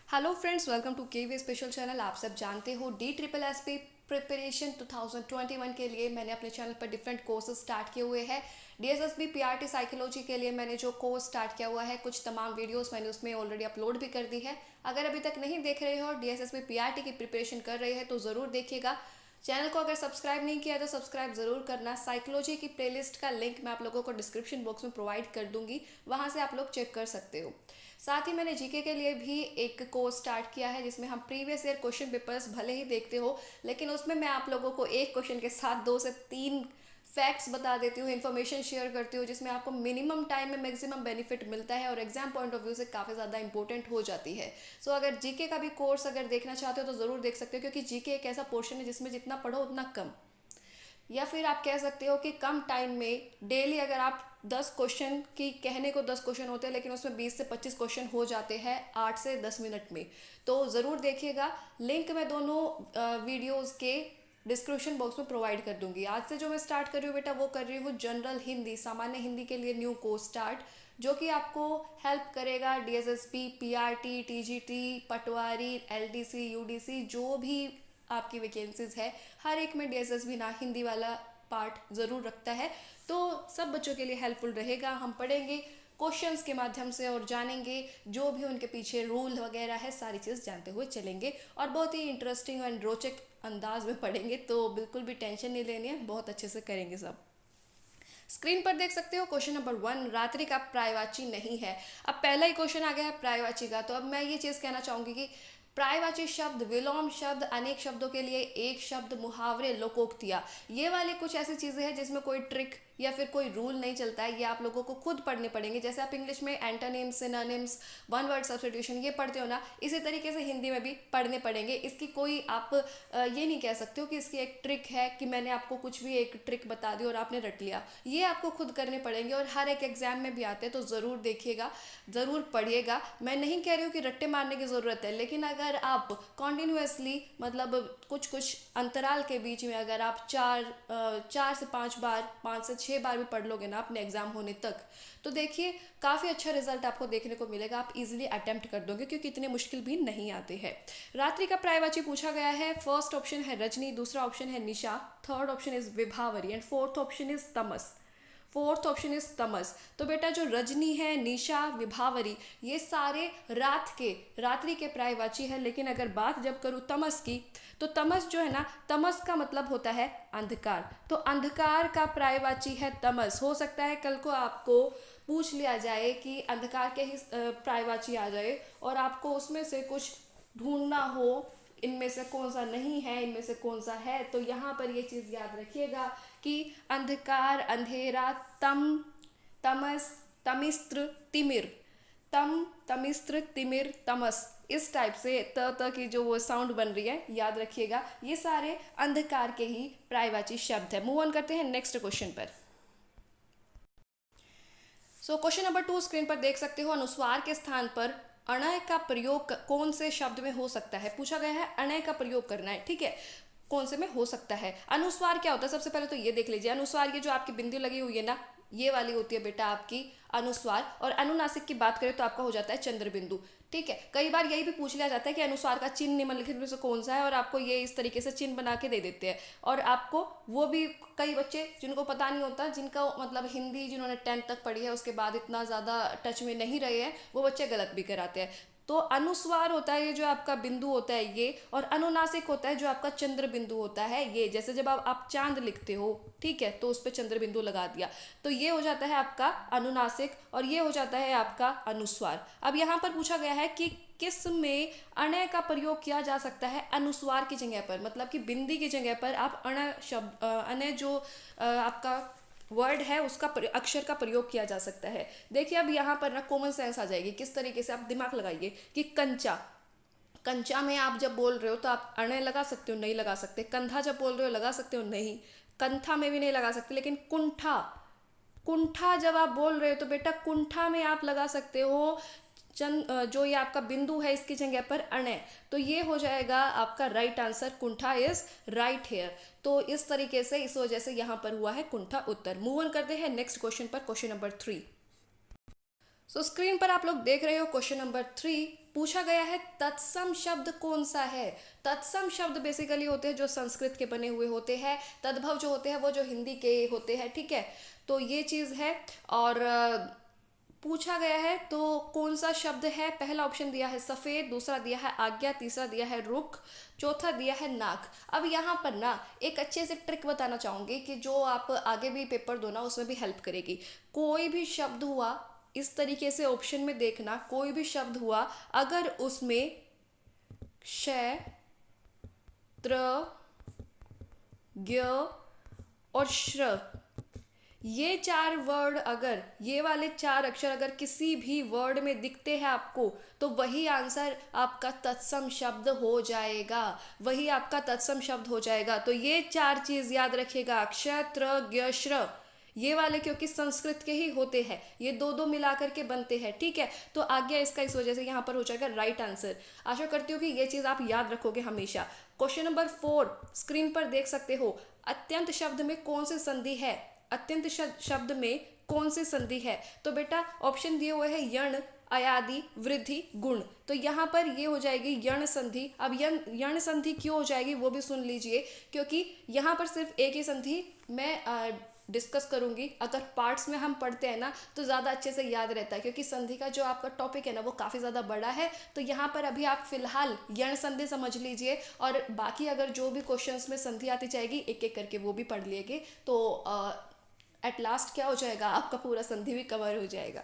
Hello friends, welcome to KV special channel. आप सब जानते हो D triple S P preparation 2021 के लिए मैंने अपने चैनल पर डिफरेंट कोर्सेज स्टार्ट किए हुए हैं। डीएसएसबी पीआरटी साइकोलॉजी के लिए मैंने जो कोर्स स्टार्ट किया हुआ है, कुछ तमाम वीडियोस मैंने उसमें ऑलरेडी अपलोड भी कर दी है। अगर अभी तक नहीं देख रहे हो और डीएसएसबी पीआरटी की प्रिपरेशन कर रहे हैं तो ज़रूर देखिएगा। चैनल को अगर सब्सक्राइब नहीं किया तो सब्सक्राइब ज़रूर करना। साइकोलॉजी की प्लेलिस्ट का लिंक मैं आप लोगों को डिस्क्रिप्शन बॉक्स में प्रोवाइड कर दूंगी, वहाँ से आप लोग चेक कर सकते हो। साथ ही मैंने जीके के लिए भी एक कोर्स स्टार्ट किया है जिसमें हम प्रीवियस ईयर क्वेश्चन पेपर्स भले ही देखते हो, लेकिन उसमें मैं आप लोगों को एक क्वेश्चन के साथ 2 से 3 फैक्ट्स बता देती हूँ, इन्फॉर्मेशन शेयर करती हूँ, जिसमें आपको मिनिमम टाइम में मैक्सिमम बेनिफिट मिलता है और एग्जाम पॉइंट ऑफ व्यू से काफ़ी ज़्यादा इंपॉर्टेंट हो जाती है। सो अगर जीके का भी कोर्स अगर देखना चाहते हो तो ज़रूर देख सकते हो, क्योंकि जीके एक ऐसा पोर्शन है जिसमें जितना पढ़ो उतना कम। या फिर आप कह सकते हो कि कम टाइम में डेली अगर आप 10 क्वेश्चन की, कहने को 10 क्वेश्चन होते हैं लेकिन उसमें 20 से 25 क्वेश्चन हो जाते हैं 8 से 10 मिनट में। तो ज़रूर देखिएगा। लिंक मैं दोनों वीडियोस के डिस्क्रिप्शन बॉक्स में प्रोवाइड कर दूंगी। आज से जो मैं स्टार्ट कर रही हूँ बेटा, वो कर रही हूँ जनरल हिंदी, सामान्य हिंदी के लिए न्यू कोर्स स्टार्ट, जो कि आपको हेल्प करेगा डीएसएसपी, पीआरटी, टीजीटी, पटवारी, एलडीसी, यूडीसी, जो भी आपकी वैकेंसीज है, हर एक में डीएसएसबी ना हिंदी वाला पार्ट ज़रूर रखता है। तो सब बच्चों के लिए हेल्पफुल रहेगा। हम पढ़ेंगे क्वेश्चंस के माध्यम से और जानेंगे जो भी उनके पीछे रूल वगैरह है, सारी चीज़ जानते हुए चलेंगे और बहुत ही इंटरेस्टिंग एंड रोचक अंदाज में पढ़ेंगे। तो बिल्कुल भी टेंशन नहीं लेनी है, बहुत अच्छे से करेंगे सब। स्क्रीन पर देख सकते हो क्वेश्चन नंबर 1, रात्रि का पर्यायवाची नहीं है। अब पहला ही क्वेश्चन आ गया है पर्यायवाची का, तो अब मैं ये चीज़ कहना चाहूँगी कि पर्यायवाची शब्द, विलोम शब्द, अनेक शब्दों के लिए एक शब्द, मुहावरे, लोकोक्तियाँ, ये वाले कुछ ऐसी चीज़ें हैं जिसमें कोई ट्रिक या फिर कोई रूल नहीं चलता है। ये आप लोगों को खुद पढ़ने पड़ेंगे। जैसे आप इंग्लिश में antonyms, synonyms, one word substitution ये पढ़ते हो ना, इसी तरीके से हिंदी में भी पढ़ने पड़ेंगे। इसकी कोई आप ये नहीं कह सकते हो कि इसकी एक ट्रिक है कि मैंने आपको कुछ भी एक ट्रिक बता दी और आपने रट लिया। ये आपको खुद करने पड़ेंगे और हर एक एग्जाम में भी आते हैं, तो ज़रूर देखिएगा, ज़रूर पढ़िएगा। मैं नहीं कह रही हूँ कि रट्टे मारने की ज़रूरत है, लेकिन अगर आप कॉन्टिन्यूसली, मतलब कुछ कुछ अंतराल के बीच में अगर आप 4 से 5 बार, 5 से 6 बार भी पढ़ लोगे ना अपने एग्जाम होने तक, तो देखिए काफ़ी अच्छा रिजल्ट आपको देखने को मिलेगा। आप इजीली अटेम्प्ट कर दोगे, क्योंकि इतने मुश्किल भी नहीं आते हैं। रात्रि का पर्यायवाची पूछा गया है। फर्स्ट ऑप्शन है रजनी, दूसरा ऑप्शन है निशा, थर्ड ऑप्शन इज विभावरी एंड फोर्थ ऑप्शन इज तमस। फोर्थ ऑप्शन इज तमस। तो बेटा जो रजनी है, निशा, विभावरी, ये सारे रात्रि के पर्यायवाची है। लेकिन अगर बात जब करूँ तमस की, तो तमस जो है ना, तमस का मतलब होता है अंधकार। तो अंधकार का पर्यायवाची है तमस। हो सकता है कल को आपको पूछ लिया जाए कि अंधकार के ही पर्यायवाची आ जाए और आपको उसमें से कुछ ढूंढना हो, इनमें से कौन सा नहीं है, इनमें से कौन सा है। तो यहाँ पर ये चीज़ याद रखिएगा कि अंधकार, अंधेरा, तमस, तमिस्त्र, तिमिर, तमिस्त्र, तिमिर, तमस, इस टाइप से त की जो वो साउंड बन रही है, याद रखिएगा। ये सारे अंधकार के ही पर्यायवाची शब्द है। मूव ऑन करते हैं नेक्स्ट क्वेश्चन पर। सो क्वेश्चन नंबर 2 स्क्रीन पर देख सकते हो। अनुस्वार के स्थान पर अणय का प्रयोग कौन से शब्द में हो सकता है? पूछा गया है, अणय का प्रयोग करना है, ठीक है। कौन से में हो सकता है? अनुस्वार क्या होता है? सबसे पहले तो ये देख लीजिए। अनुस्वार, ये जो आपकी बिंदु लगी हुई है ना, ये वाली होती है बेटा आपकी अनुस्वार। और अनुनासिक की बात करें तो आपका हो जाता है चंद्र बिंदु, ठीक है। कई बार यही भी पूछ लिया जाता है कि अनुस्वार का चिन्ह निम्नलिखित में से कौन सा है, और आपको ये इस तरीके से चिन्ह बना के दे देते हैं। और आपको वो भी, कई बच्चे जिनको पता नहीं होता, जिनका मतलब हिंदी जिन्होंने 10th तक पढ़ी है उसके बाद इतना ज़्यादा टच में नहीं रहे हैं, वो बच्चे गलत भी कराते हैं। तो अनुस्वार होता है ये जो आपका बिंदु होता है ये, और अनुनासिक होता है जो आपका चंद्र बिंदु होता है ये। जैसे जब आप चांद लिखते हो, ठीक है, तो उस पर चंद्र बिंदु लगा दिया, तो ये हो जाता है आपका अनुनासिक और ये हो जाता है आपका अनुस्वार। अब यहाँ पर पूछा गया है कि किस में अणय का प्रयोग किया जा सकता है अनुस्वार की जगह पर, मतलब कि बिंदी की जगह पर आप अणय शब्द, अणय जो आपका वर्ड है उसका अक्षर का प्रयोग किया जा सकता है। देखिए अब यहाँ पर ना कॉमन सेंस आ जाएगी। किस तरीके से? आप दिमाग लगाइए कि कंचा, कंचा में आप जब बोल रहे हो तो आप अणय लगा सकते हो? नहीं लगा सकते। कंधा जब बोल रहे हो लगा सकते हो? नहीं। कंथा में भी नहीं लगा सकते। लेकिन कुंठा, कुंठा जब आप बोल रहे हो तो बेटा कुंठा में आप लगा सकते हो जो ये आपका बिंदु है इसकी जगह पर अणय। तो ये हो जाएगा आपका राइट आंसर। कुंठा इज राइट हेयर। तो इस तरीके से, इस वजह से यहाँ पर हुआ है कुंठा उत्तर। मूव ऑन करते हैं नेक्स्ट क्वेश्चन पर, क्वेश्चन नंबर 3। सो स्क्रीन पर आप लोग देख रहे हो क्वेश्चन नंबर 3। पूछा गया है तत्सम शब्द कौन सा है। तत्सम शब्द बेसिकली होते हैं जो संस्कृत के बने हुए होते हैं, तद्भव जो होते हैं वो जो हिंदी के होते हैं, ठीक है। तो ये चीज़ है। और पूछा गया है तो कौन सा शब्द है, पहला ऑप्शन दिया है सफ़ेद, दूसरा दिया है आज्ञा, तीसरा दिया है रुख, चौथा दिया है नाक। अब यहाँ पर ना एक अच्छे से ट्रिक बताना चाहूँगी कि जो आप आगे भी पेपर दो ना उसमें भी हेल्प करेगी। कोई भी शब्द हुआ इस तरीके से ऑप्शन में देखना, कोई भी शब्द हुआ अगर उसमें श, त्र, ज्ञ और श्र, ये चार वर्ड, अगर ये वाले चार अक्षर अगर किसी भी वर्ड में दिखते हैं आपको, तो वही आंसर आपका तत्सम शब्द हो जाएगा, वही आपका तत्सम शब्द हो जाएगा। तो ये चार चीज याद रखिएगा, अक्षर, त्र, ज्ञ, श्र, ये वाले क्योंकि संस्कृत के ही होते हैं, ये दो दो मिला करके बनते हैं, ठीक है। तो आज्ञा इसका इस वजह से यहाँ पर हो जाएगा राइट आंसर। आशा करती हूँ कि ये चीज़ आप याद रखोगे हमेशा। क्वेश्चन नंबर 4 स्क्रीन पर देख सकते हो। अत्यंत शब्द में कौन सी संधि है, अत्यंत शब्द में कौन सी संधि है। तो बेटा ऑप्शन दिए हुए हैं यण, अयादि, वृद्धि, गुण। तो यहाँ पर ये हो जाएगी यण संधि। अब यण संधि क्यों हो जाएगी वो भी सुन लीजिए, क्योंकि यहाँ पर सिर्फ एक ही संधि मैं डिस्कस करूंगी। अगर पार्ट्स में हम पढ़ते हैं ना तो ज़्यादा अच्छे से याद रहता है, क्योंकि संधि का जो आपका टॉपिक है ना वो काफ़ी ज़्यादा बड़ा है। तो यहाँ पर अभी आप फिलहाल यण संधि समझ लीजिए, और बाकी अगर जो भी क्वेश्चंस में संधि आती जाएगी एक एक करके वो भी पढ़ लिएगे, तो एट लास्ट क्या हो जाएगा, आपका पूरा संधि भी कवर हो जाएगा।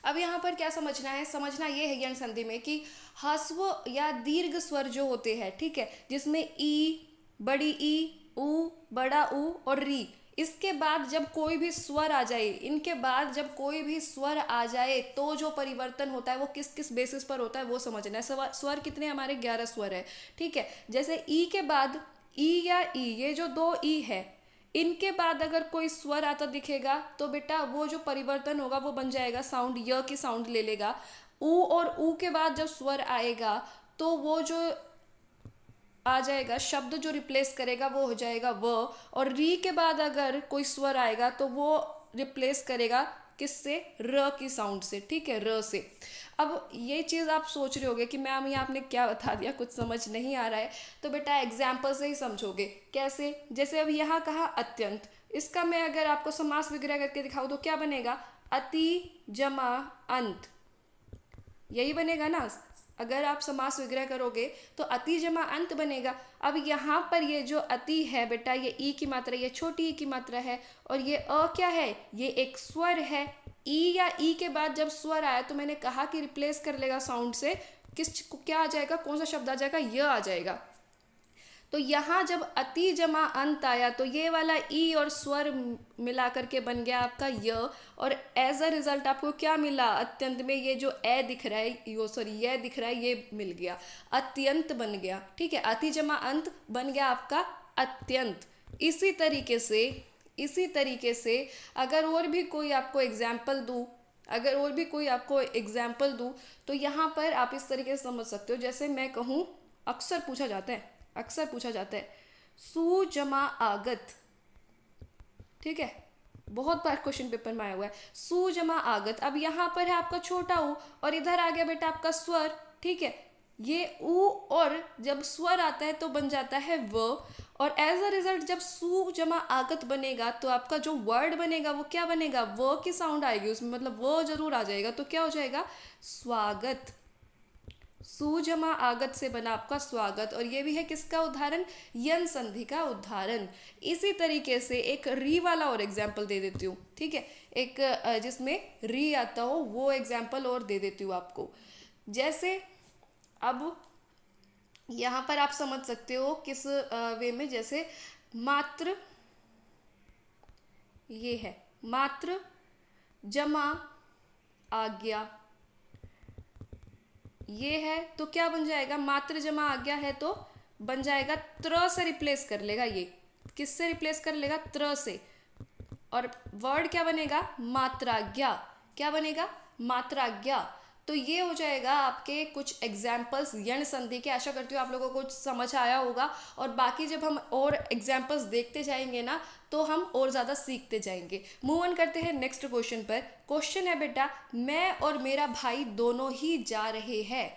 अब यहाँ पर क्या समझना है, समझना ये है यण संधि में कि ह्रस्व या दीर्घ स्वर जो होते हैं, ठीक है, जिसमें ई, बड़ी ई, ऊ, बड़ा ऊ और री, इसके बाद जब कोई भी स्वर आ जाए, इनके बाद जब कोई भी स्वर आ जाए तो जो परिवर्तन होता है वो किस किस बेसिस पर होता है वो समझना है। स्वर कितने हमारे 11 स्वर है, ठीक है। जैसे ई के बाद ई या ई, ये जो दो ई है, इनके बाद अगर कोई स्वर आता दिखेगा तो बेटा वो जो परिवर्तन होगा वो बन जाएगा साउंड, य की साउंड ले लेगा। ऊ और ऊ के बाद जब स्वर आएगा तो वो जो आ जाएगा शब्द जो रिप्लेस करेगा वो हो जाएगा व, और री के बाद अगर कोई स्वर आएगा तो वो रिप्लेस करेगा किससे, र की साउंड से, ठीक है, र से। अब ये चीज़ आप सोच रहे होगे कि मैम ये आपने क्या बता दिया, कुछ समझ नहीं आ रहा है। तो बेटा एग्जाम्पल से ही समझोगे। कैसे, जैसे अब यहाँ कहा अत्यंत, इसका मैं अगर आपको समास विग्रह करके दिखाऊँ तो क्या बनेगा, अति जमा अंत, यही बनेगा ना। अगर आप समास विग्रह करोगे तो अति जमा अंत बनेगा। अब यहाँ पर ये जो अति है बेटा, ये ई की मात्रा, ये छोटी ई की मात्रा है, और ये अ क्या है, ये एक स्वर है। ई या ई के बाद जब स्वर आया तो मैंने कहा कि रिप्लेस कर लेगा साउंड से, किस क्या आ जाएगा, कौन सा शब्द आ जाएगा, य आ जाएगा। तो यहाँ जब अति जमा अंत आया तो ये वाला ई और स्वर मिला करके बन गया आपका य, और एज अ रिजल्ट आपको क्या मिला, अत्यंत में ये जो ए दिख रहा है, यो सॉरी ये दिख रहा है, ये मिल गया, अत्यंत बन गया, ठीक है। अति जमा अंत बन गया आपका अत्यंत। इसी तरीके से अगर और भी कोई आपको एग्जाम्पल दूँ, तो यहाँ पर आप इस तरीके से समझ सकते हो। जैसे मैं कहूँ, अक्सर पूछा जाता है सु जमा आगत, ठीक है, बहुत बार क्वेश्चन पेपर में आया हुआ है सु जमा आगत। अब यहाँ पर है आपका छोटा ऊ और इधर आ गया बेटा आपका स्वर, ठीक है। ये ऊ और जब स्वर आता है तो बन जाता है व, और एज अ रिजल्ट जब सु जमा आगत बनेगा तो आपका जो वर्ड बनेगा वो क्या बनेगा, व की साउंड आएगी उसमें, मतलब व जरूर आ जाएगा, तो क्या हो जाएगा, स्वागत। सु जमा आगत से बना आपका स्वागत। और ये भी है किसका उदाहरण, यन संधि का उदाहरण। इसी तरीके से एक री वाला और एग्जाम्पल दे देती हूँ, ठीक है, एक जिसमें री आता हो वो एग्जाम्पल और दे देती हूँ आपको। जैसे अब यहाँ पर आप समझ सकते हो किस वे में, जैसे मात्र, ये है मात्र जमा आज्ञा, ये है तो क्या बन जाएगा, मात्र जमा आज्ञा है तो बन जाएगा त्र से रिप्लेस कर लेगा, ये किससे रिप्लेस कर लेगा, त्र से, और वर्ड क्या बनेगा, मात्राज्ञा। क्या बनेगा, मात्राज्ञा। तो ये हो जाएगा आपके कुछ एग्जाम्पल्स यण संधि के। आशा करती हूँ आप लोगों को कुछ समझ आया होगा, और बाकी जब हम और एग्जाम्पल्स देखते जाएंगे ना तो हम और ज़्यादा सीखते जाएंगे। मूव ऑन करते हैं नेक्स्ट क्वेश्चन पर। क्वेश्चन है बेटा, मैं और मेरा भाई दोनों ही जा रहे हैं,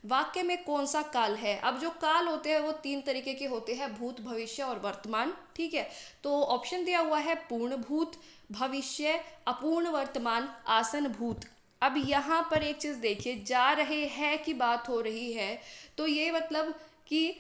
वाक्य में कौन सा काल है? अब जो काल होते हैं वो 3 तरीके के होते हैं, भूत, भविष्य और वर्तमान। ठीक है, तो ऑप्शन दिया हुआ है पूर्ण भूत, भविष्य, अपूर्ण वर्तमान, आसन भूत। अब यहाँ पर एक चीज़ देखिए, जा रहे हैं की बात हो रही है, तो ये मतलब कि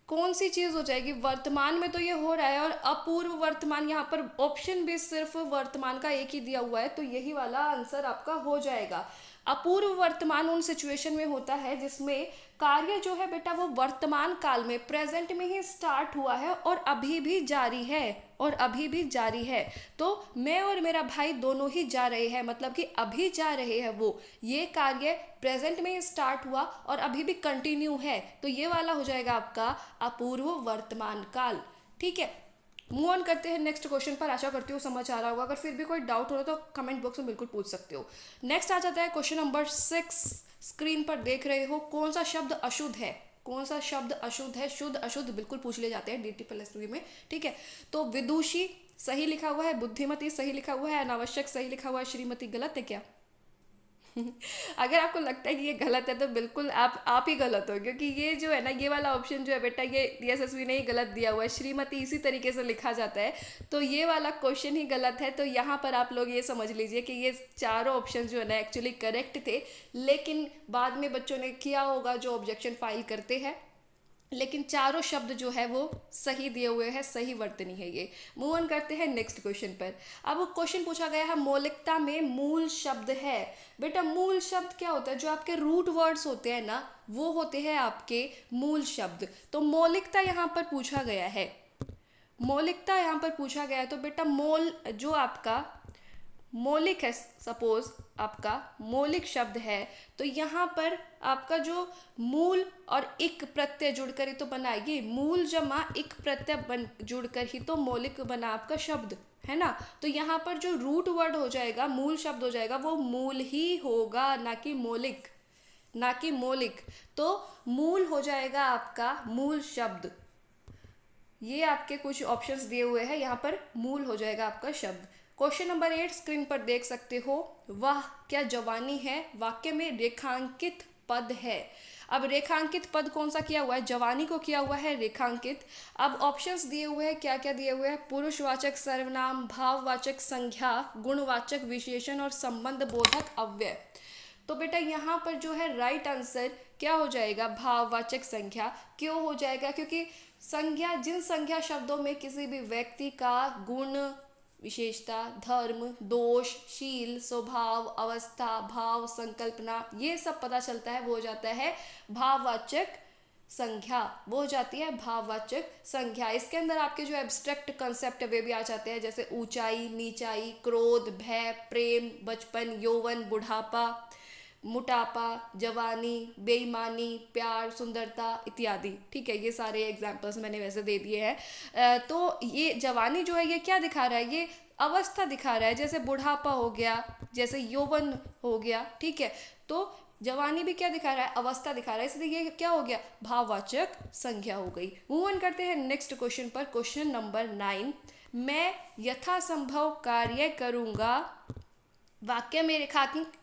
कौन सी चीज़ हो जाएगी? वर्तमान में तो ये हो रहा है, और अपूर्व वर्तमान, यहाँ पर ऑप्शन भी सिर्फ वर्तमान का एक ही दिया हुआ है, तो यही वाला आंसर आपका हो जाएगा। अपूर्व वर्तमान उन सिचुएशन में होता है जिसमें कार्य जो है बेटा वो वर्तमान काल में, प्रेजेंट में ही स्टार्ट हुआ है और अभी भी जारी है, और अभी भी जारी है। तो मैं और मेरा भाई दोनों ही जा रहे हैं, मतलब कि अभी जा रहे हैं वो, ये कार्य प्रेजेंट में ही स्टार्ट हुआ और अभी भी कंटिन्यू है, तो ये वाला हो जाएगा आपका अपूर्व वर्तमान काल। ठीक है, मूव ऑन करते हैं नेक्स्ट क्वेश्चन पर। आशा करती हूँ समझ आ रहा होगा, अगर फिर भी कोई डाउट हो रहा तो कमेंट बॉक्स में बिल्कुल पूछ सकते हो। नेक्स्ट आ जाता है क्वेश्चन नंबर 6। स्क्रीन पर देख रहे हो, कौन सा शब्द अशुद्ध है? कौन सा शब्द अशुद्ध है? शुद्ध अशुद्ध बिल्कुल पूछ ले जाते हैं DT+2 में। ठीक है, तो विदुषी सही लिखा हुआ है, बुद्धिमती सही लिखा हुआ है, अनावश्यक सही लिखा हुआ है, श्रीमती गलत है क्या? अगर आपको लगता है कि ये गलत है तो बिल्कुल आप ही गलत हो, क्योंकि ये जो है ना, ये वाला ऑप्शन जो है बेटा, ये DSSB ने ही गलत दिया हुआ है। श्रीमती इसी तरीके से लिखा जाता है, तो ये वाला क्वेश्चन ही गलत है। तो यहाँ पर आप लोग ये समझ लीजिए कि ये चारों ऑप्शन जो है ना एक्चुअली करेक्ट थे, लेकिन बाद में बच्चों ने किया होगा जो ऑब्जेक्शन फाइल करते हैं, लेकिन चारों शब्द जो है वो सही दिए हुए हैं, सही वर्तनी है ये। मूव ऑन करते हैं नेक्स्ट क्वेश्चन पर। अब क्वेश्चन पूछा गया है, मौलिकता में मूल शब्द है। बेटा मूल शब्द क्या होता है? जो आपके रूट वर्ड्स होते हैं ना, वो होते हैं आपके मूल शब्द। तो मौलिकता यहाँ पर पूछा गया है, मौलिकता यहाँ पर पूछा गया है, तो बेटा मोल जो आपका मौलिक है, सपोज आपका मौलिक शब्द है, तो यहाँ पर आपका जो मूल और इक प्रत्यय जुड़कर ही तो बनाएगी, मूल जमा इक प्रत्यय बन जुड़कर ही तो मौलिक बना आपका शब्द, है ना। तो यहाँ पर जो रूट वर्ड हो जाएगा, मूल शब्द हो जाएगा, वो मूल ही होगा, ना कि मौलिक, ना कि मौलिक। तो मूल हो जाएगा आपका मूल शब्द। ये आपके कुछ ऑप्शंस दिए हुए हैं, यहाँ पर मूल हो जाएगा आपका शब्द। क्वेश्चन नंबर 8 स्क्रीन पर देख सकते हो, वह क्या जवानी है? वाक्य में रेखांकित पद है। अब रेखांकित पद कौन सा किया हुआ है? जवानी को किया हुआ है रेखांकित। अब ऑप्शंस दिए हुए हैं, क्या क्या दिए हुए हैं? पुरुषवाचक सर्वनाम, भाववाचक संज्ञा, गुणवाचक विशेषण और संबंध बोधक अव्यय। तो बेटा यहाँ पर जो है राइट आंसर क्या हो जाएगा? भाववाचक संज्ञा। क्यों हो जाएगा? क्योंकि संज्ञा, जिन संज्ञा शब्दों में किसी भी व्यक्ति का गुण, विशेषता, धर्म, दोष, शील, स्वभाव, अवस्था, भाव, संकल्पना, ये सब पता चलता है, वो हो जाता है भाववाचक संज्ञा, वो हो जाती है भाववाचक संज्ञा। इसके अंदर आपके जो एब्स्ट्रैक्ट कंसेप्ट है वे भी आ जाते हैं, जैसे ऊंचाई, नीचाई, क्रोध, भय, प्रेम, बचपन, यौवन, बुढ़ापा, मोटापा, जवानी, बेईमानी, प्यार, सुंदरता इत्यादि। ठीक है, ये सारे एग्जाम्पल्स मैंने वैसे दे दिए हैं। तो ये जवानी जो है ये क्या दिखा रहा है? ये अवस्था दिखा रहा है, जैसे बुढ़ापा हो गया, जैसे यौवन हो गया। ठीक है, तो जवानी भी क्या दिखा रहा है? अवस्था दिखा रहा है, इसलिए ये क्या हो गया? भाववाचक संज्ञा हो गई। मूव ऑन करते हैं नेक्स्ट क्वेश्चन पर। क्वेश्चन नंबर 9, मैं यथासंभव कार्य करूँगा, वाक्य में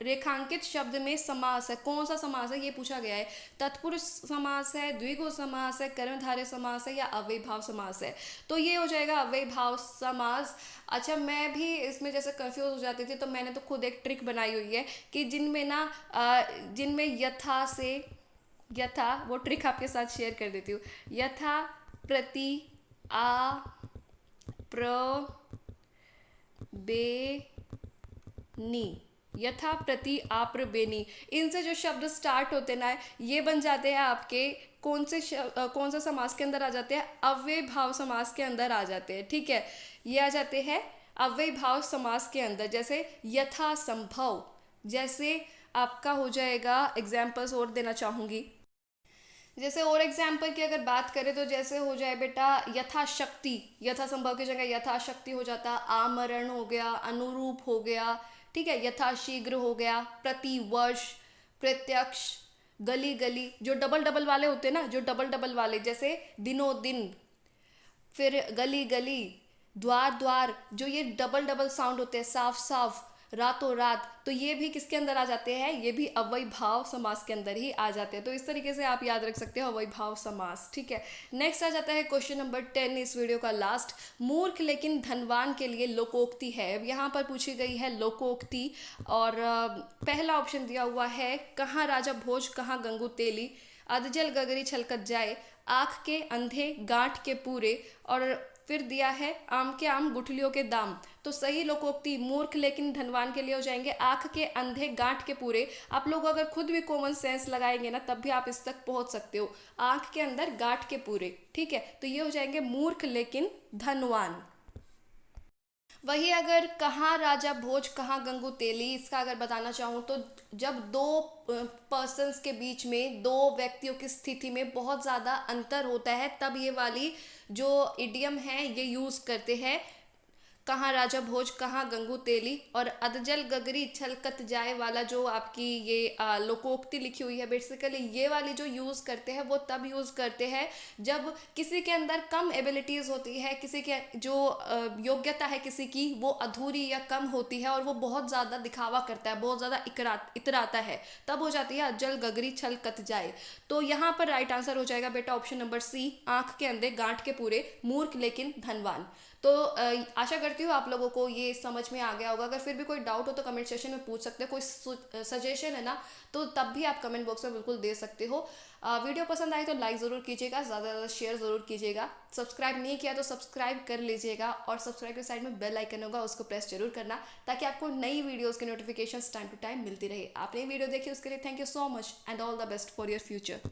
रेखांकित शब्द में समास है। कौन सा समास है ये पूछा गया है? तत्पुरुष समास है, द्विगु समास है, कर्मधारय समास है, या अव्ययीभाव समास है? तो ये हो जाएगा अव्ययीभाव समास। अच्छा, मैं भी इसमें जैसे कंफ्यूज हो जाती थी, तो मैंने तो खुद एक ट्रिक बनाई हुई है कि जिनमें ना जिनमें यथा से, यथा, वो ट्रिक आपके साथ शेयर कर देती हूँ। यथा, प्रति, आ, प्र, बे, नी, यथा, प्रति, आप्र, बेनी, इनसे जो शब्द स्टार्ट होते ना, ये बन जाते हैं आपके कौन सा समास के अंदर आ जाते हैं? अव्यय भाव समास के अंदर आ जाते हैं। ठीक है, ये आ जाते हैं अव्यय भाव समास के अंदर, जैसे यथा संभव। जैसे आपका हो जाएगा, एग्जाम्पल्स और देना चाहूँगी, जैसे और एग्जाम्पल की अगर बात करें तो जैसे हो जाए बेटा यथाशक्ति, यथासंभव की जगह यथाशक्ति हो जाता, आमरण हो गया, अनुरूप हो गया। ठीक है, यथाशीघ्र हो गया, प्रतिवर्ष, प्रत्यक्ष, गली गली, जो डबल डबल वाले होते हैं ना, जो डबल डबल वाले, जैसे दिनों दिन, फिर गली गली, द्वार द्वार, जो ये डबल डबल साउंड होते हैं, साफ साफ, रातों रात, तो ये भी किसके अंदर आ जाते हैं, ये भी अव्ययी भाव समास के अंदर ही आ जाते हैं। तो इस तरीके से आप याद रख सकते हो अव्ययी भाव समास। ठीक है, नेक्स्ट आ जाता है क्वेश्चन नंबर 10 इस वीडियो का लास्ट। मूर्ख लेकिन धनवान के लिए लोकोक्ति है। अब यहाँ पर पूछी गई है लोकोक्ति, और पहला ऑप्शन दिया हुआ है, कहाँ राजा भोज कहाँ गंगू तेली, अधजल गगरी छलकत जाए, आँख के अंधे गांठ के पूरे, और फिर दिया है आम के आम गुठलियों के दाम। तो सही लोकोक्ति मूर्ख लेकिन धनवान के लिए हो जाएंगे आंख के अंधे गांठ के पूरे। आप लोग अगर खुद भी कॉमन सेंस लगाएंगे ना, तब भी आप इस तक पहुंच सकते हो, आंख के अंदर गांठ के पूरे। ठीक है, तो ये हो जाएंगे मूर्ख लेकिन धनवान। वही अगर कहाँ राजा भोज कहाँ गंगू तेली, इसका अगर बताना चाहूँ तो जब दो पर्सन्स के बीच में, दो व्यक्तियों की स्थिति में बहुत ज़्यादा अंतर होता है, तब ये वाली जो इडियम है ये यूज़ करते हैं, कहाँ राजा भोज कहाँ गंगू तेली। और अधजल गगरी छलकत जाए वाला जो आपकी ये लोकोक्ति लिखी हुई है, बेसिकली ये वाली जो यूज़ करते हैं वो तब यूज़ करते हैं जब किसी के अंदर कम एबिलिटीज़ होती है, किसी के जो योग्यता है किसी की वो अधूरी या कम होती है, और वो बहुत ज़्यादा दिखावा करता है, बहुत ज़्यादा इतराता है, तब हो जाती है अधजल गगरी छलकत जाए। तो यहाँ पर राइट आंसर हो जाएगा बेटा ऑप्शन नंबर सी, आंख के अंधे गांठ के पूरे, मूर्ख लेकिन धनवान। तो आशा करती हूँ आप लोगों को ये समझ में आ गया होगा। अगर फिर भी कोई डाउट हो तो कमेंट सेक्शन में पूछ सकते हो, कोई सजेशन है ना, तो तब भी आप कमेंट बॉक्स में बिल्कुल दे सकते हो। वीडियो पसंद आए तो लाइक ज़रूर कीजिएगा, ज़्यादा ज़्यादा शेयर ज़रूर कीजिएगा, सब्सक्राइब नहीं किया तो सब्सक्राइब कर लीजिएगा, और सब्सक्राइब के साइड में बेल आइकन होगा उसको प्रेस जरूर करना, ताकि आपको नई वीडियोज़ के नोटिफिकेशन टाइम टू टाइम मिलती रहे। आपने वीडियो देखी उसके लिए thank you so much, and all the best for your future.